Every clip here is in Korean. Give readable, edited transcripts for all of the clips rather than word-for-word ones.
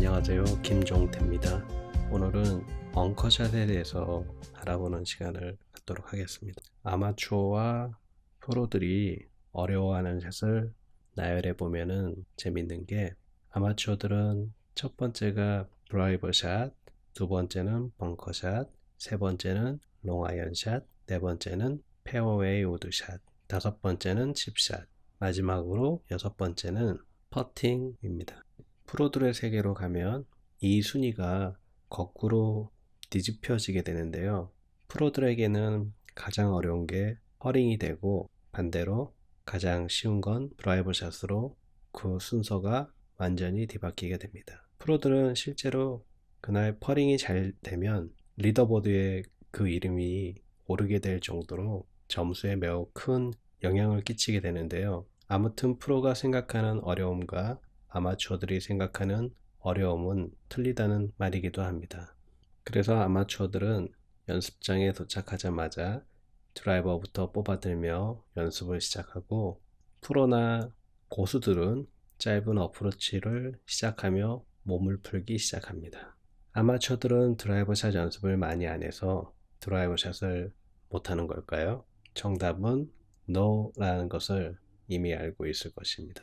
안녕하세요, 김종태입니다. 오늘은 벙커샷에 대해서 알아보는 시간을 갖도록 하겠습니다. 아마추어와 프로들이 어려워하는 샷을 나열해 보면은 재밌는 게, 아마추어들은 첫 번째가 드라이버 샷, 두 번째는 벙커샷, 세 번째는 롱아이언 샷, 네 번째는 페어웨이 우드 샷, 다섯 번째는 칩샷, 마지막으로 여섯 번째는 퍼팅입니다. 프로들의 세계로 가면 이 순위가 거꾸로 뒤집혀지게 되는데요. 프로들에게는 가장 어려운 게 퍼링이 되고, 반대로 가장 쉬운 건 드라이버 샷으로 그 순서가 완전히 뒤바뀌게 됩니다. 프로들은 실제로 그날 퍼링이 잘 되면 리더보드에 그 이름이 오르게 될 정도로 점수에 매우 큰 영향을 끼치게 되는데요. 아무튼 프로가 생각하는 어려움과 아마추어들이 생각하는 어려움은 틀리다는 말이기도 합니다. 그래서 아마추어들은 연습장에 도착하자마자 드라이버부터 뽑아들며 연습을 시작하고, 프로나 고수들은 짧은 어프로치를 시작하며 몸을 풀기 시작합니다. 아마추어들은 드라이버 샷 연습을 많이 안 해서 드라이버 샷을 못하는 걸까요? 정답은 NO라는 것을 이미 알고 있을 것입니다.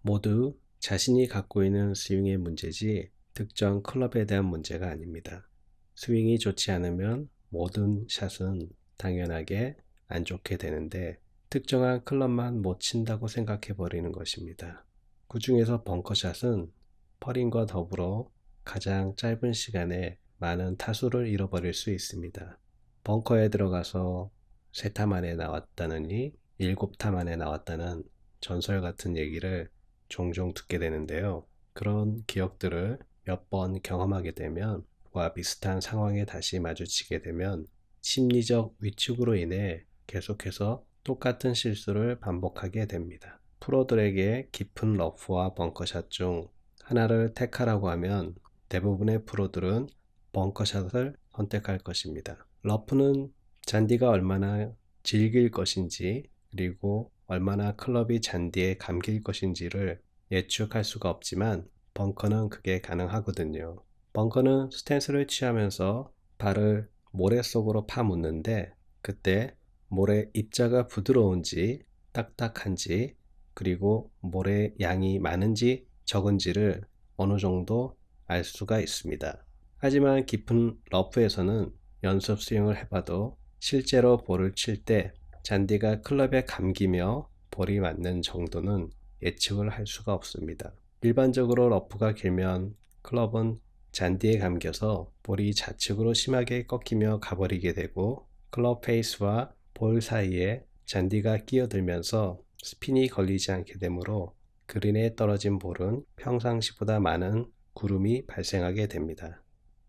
모두 자신이 갖고 있는 스윙의 문제지 특정 클럽에 대한 문제가 아닙니다. 스윙이 좋지 않으면 모든 샷은 당연하게 안 좋게 되는데, 특정한 클럽만 못 친다고 생각해 버리는 것입니다. 그 중에서 벙커샷은 퍼링과 더불어 가장 짧은 시간에 많은 타수를 잃어버릴 수 있습니다. 벙커에 들어가서 3타 만에 나왔다느니 7타 만에 나왔다는 전설 같은 얘기를 종종 듣게 되는데요. 그런 기억들을 몇 번 경험하게 되면, 그와 비슷한 상황에 다시 마주치게 되면 심리적 위축으로 인해 계속해서 똑같은 실수를 반복하게 됩니다. 프로들에게 깊은 러프와 벙커샷 중 하나를 택하라고 하면 대부분의 프로들은 벙커샷을 선택할 것입니다. 러프는 잔디가 얼마나 질길 것인지, 그리고 얼마나 클럽이 잔디에 감길 것인지를 예측할 수가 없지만 벙커는 그게 가능하거든요. 벙커는 스탠스를 취하면서 발을 모래 속으로 파묻는데, 그때 모래 입자가 부드러운지 딱딱한지, 그리고 모래 양이 많은지 적은지를 어느 정도 알 수가 있습니다. 하지만 깊은 러프에서는 연습 스윙을 해봐도 실제로 볼을 칠 때 잔디가 클럽에 감기며 볼이 맞는 정도는 예측을 할 수가 없습니다. 일반적으로 러프가 길면 클럽은 잔디에 감겨서 볼이 좌측으로 심하게 꺾이며 가버리게 되고, 클럽 페이스와 볼 사이에 잔디가 끼어들면서 스핀이 걸리지 않게 되므로 그린에 떨어진 볼은 평상시보다 많은 구름이 발생하게 됩니다.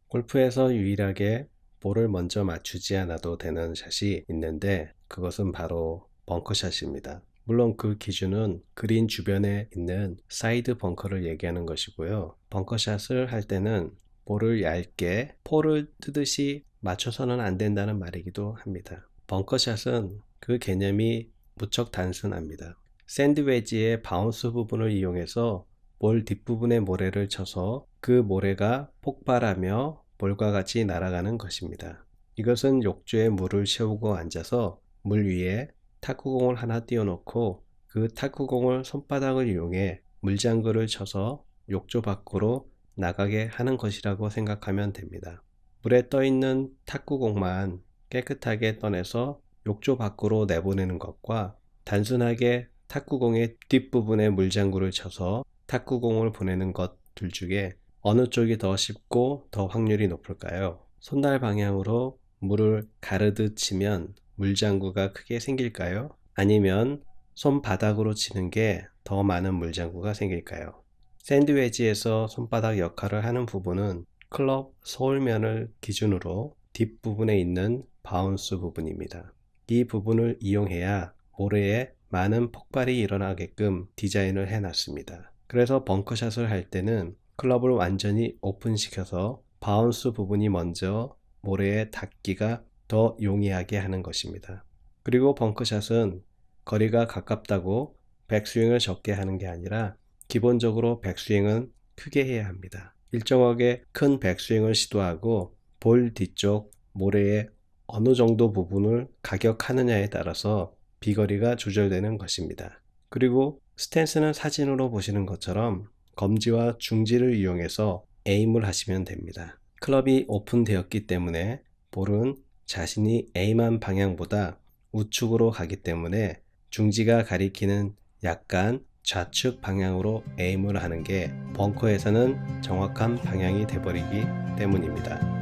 골프에서 유일하게 볼을 먼저 맞추지 않아도 되는 샷이 있는데, 그것은 바로 벙커샷입니다. 물론 그 기준은 그린 주변에 있는 사이드 벙커를 얘기하는 것이고요. 벙커샷을 할 때는 볼을 얇게 포를 뜨듯이 맞춰서는 안 된다는 말이기도 합니다. 벙커샷은 그 개념이 무척 단순합니다. 샌드웨지의 바운스 부분을 이용해서 볼 뒷부분에 모래를 쳐서 그 모래가 폭발하며 볼과 같이 날아가는 것입니다. 이것은 욕조에 물을 채우고 앉아서 물 위에 탁구공을 하나 띄워놓고 그 탁구공을 손바닥을 이용해 물장구를 쳐서 욕조 밖으로 나가게 하는 것이라고 생각하면 됩니다. 물에 떠있는 탁구공만 깨끗하게 떠내서 욕조 밖으로 내보내는 것과 단순하게 탁구공의 뒷부분에 물장구를 쳐서 탁구공을 보내는 것 둘 중에 어느 쪽이 더 쉽고 더 확률이 높을까요? 손날 방향으로 물을 가르듯 치면 물장구가 크게 생길까요? 아니면 손바닥으로 치는 게 더 많은 물장구가 생길까요? 샌드웨지에서 손바닥 역할을 하는 부분은 클럽 소울면을 기준으로 뒷부분에 있는 바운스 부분입니다. 이 부분을 이용해야 모래에 많은 폭발이 일어나게끔 디자인을 해놨습니다. 그래서 벙커샷을 할 때는 클럽을 완전히 오픈시켜서 바운스 부분이 먼저 모래에 닿기가 더 용이하게 하는 것입니다. 그리고 벙커샷은 거리가 가깝다고 백스윙을 적게 하는 게 아니라 기본적으로 백스윙은 크게 해야 합니다. 일정하게 큰 백스윙을 시도하고 볼 뒤쪽 모래의 어느 정도 부분을 가격하느냐에 따라서 비거리가 조절되는 것입니다. 그리고 스탠스는 사진으로 보시는 것처럼 검지와 중지를 이용해서 에임을 하시면 됩니다. 클럽이 오픈되었기 때문에 볼은 자신이 에임한 방향보다 우측으로 가기 때문에 중지가 가리키는 약간 좌측 방향으로 에임을 하는 게 벙커에서는 정확한 방향이 되어버리기 때문입니다.